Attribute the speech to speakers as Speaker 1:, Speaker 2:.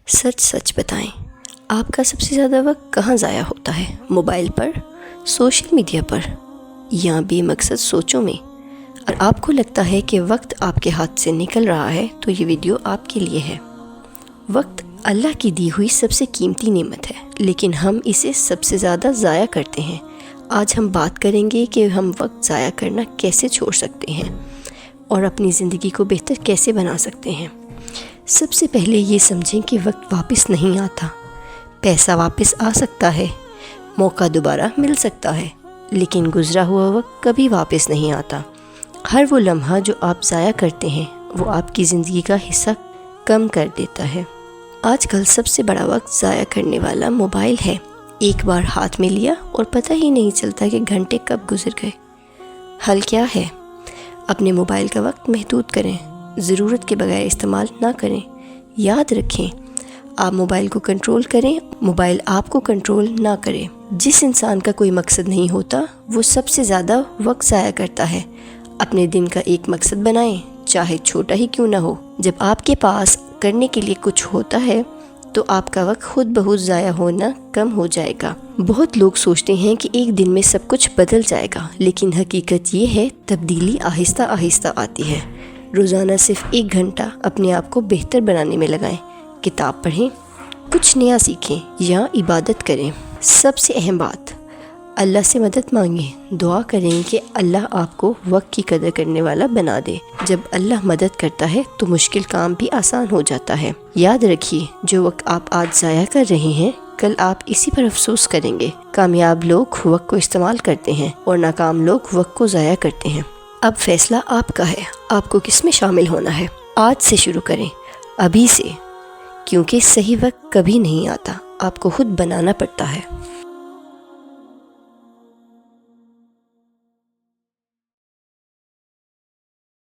Speaker 1: سچ سچ بتائیں، آپ کا سب سے زیادہ وقت کہاں ضائع ہوتا ہے؟ موبائل پر، سوشل میڈیا پر، یا بے مقصد سوچوں میں؟ اور آپ کو لگتا ہے کہ وقت آپ کے ہاتھ سے نکل رہا ہے تو یہ ویڈیو آپ کے لیے ہے۔ وقت اللہ کی دی ہوئی سب سے قیمتی نعمت ہے، لیکن ہم اسے سب سے زیادہ ضائع کرتے ہیں۔ آج ہم بات کریں گے کہ ہم وقت ضائع کرنا کیسے چھوڑ سکتے ہیں اور اپنی زندگی کو بہتر کیسے بنا سکتے ہیں۔ سب سے پہلے یہ سمجھیں کہ وقت واپس نہیں آتا۔ پیسہ واپس آ سکتا ہے، موقع دوبارہ مل سکتا ہے، لیکن گزرا ہوا وقت کبھی واپس نہیں آتا۔ ہر وہ لمحہ جو آپ ضائع کرتے ہیں وہ آپ کی زندگی کا حصہ کم کر دیتا ہے۔ آج کل سب سے بڑا وقت ضائع کرنے والا موبائل ہے۔ ایک بار ہاتھ میں لیا اور پتہ ہی نہیں چلتا کہ گھنٹے کب گزر گئے۔ حل کیا ہے؟ اپنے موبائل کا وقت محدود کریں، ضرورت کے بغیر استعمال نہ کریں۔ یاد رکھیں، آپ موبائل کو کنٹرول کریں، موبائل آپ کو کنٹرول نہ کرے۔ جس انسان کا کوئی مقصد نہیں ہوتا وہ سب سے زیادہ وقت ضائع کرتا ہے۔ اپنے دن کا ایک مقصد بنائیں، چاہے چھوٹا ہی کیوں نہ ہو۔ جب آپ کے پاس کرنے کے لیے کچھ ہوتا ہے تو آپ کا وقت خود بخود ضائع ہونا کم ہو جائے گا۔ بہت لوگ سوچتے ہیں کہ ایک دن میں سب کچھ بدل جائے گا، لیکن حقیقت یہ ہے تبدیلی آہستہ آہستہ آتی ہے۔ روزانہ صرف 1 گھنٹہ اپنے آپ کو بہتر بنانے میں لگائیں۔ کتاب پڑھیں، کچھ نیا سیکھیں یا عبادت کریں۔ سب سے اہم بات، اللہ سے مدد مانگیں۔ دعا کریں کہ اللہ آپ کو وقت کی قدر کرنے والا بنا دے۔ جب اللہ مدد کرتا ہے تو مشکل کام بھی آسان ہو جاتا ہے۔ یاد رکھیے، جو وقت آپ آج ضائع کر رہے ہیں کل آپ اسی پر افسوس کریں گے۔ کامیاب لوگ وقت کو استعمال کرتے ہیں اور ناکام لوگ وقت کو ضائع کرتے ہیں۔ اب فیصلہ آپ کا ہے، آپ کو کس میں شامل ہونا ہے۔ آج سے شروع کریں، ابھی سے، کیونکہ صحیح وقت کبھی نہیں آتا، آپ کو خود بنانا پڑتا ہے۔